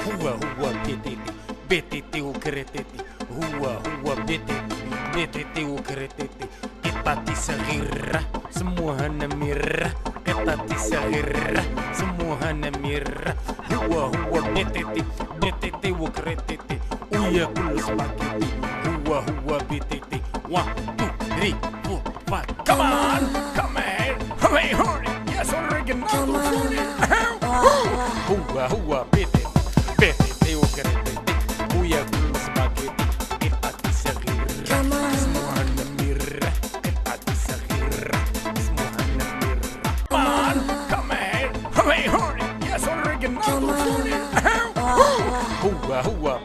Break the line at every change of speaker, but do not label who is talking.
Hua hua BTT, BTT ukretete. Hua hua BTT, BTT ukretete. Kita tisahirah, semua hana mirah. Kita tisahirah, semua hana mirah. Hua hua BTT, BTT ukretete. Uya kulu spaghetti. Hua hua BTT. 1, 2, 3, 4, 5. Come on, come on, hurry, hurry. Yes, original. Hua hua BTT. BTT ukretete. Uya kulu spaghetti. Kita tisahirah, semua hana mirah. Kita tisahirah, semua hana mirah. Come on, hurry, hurry. Yes, original. Hua hua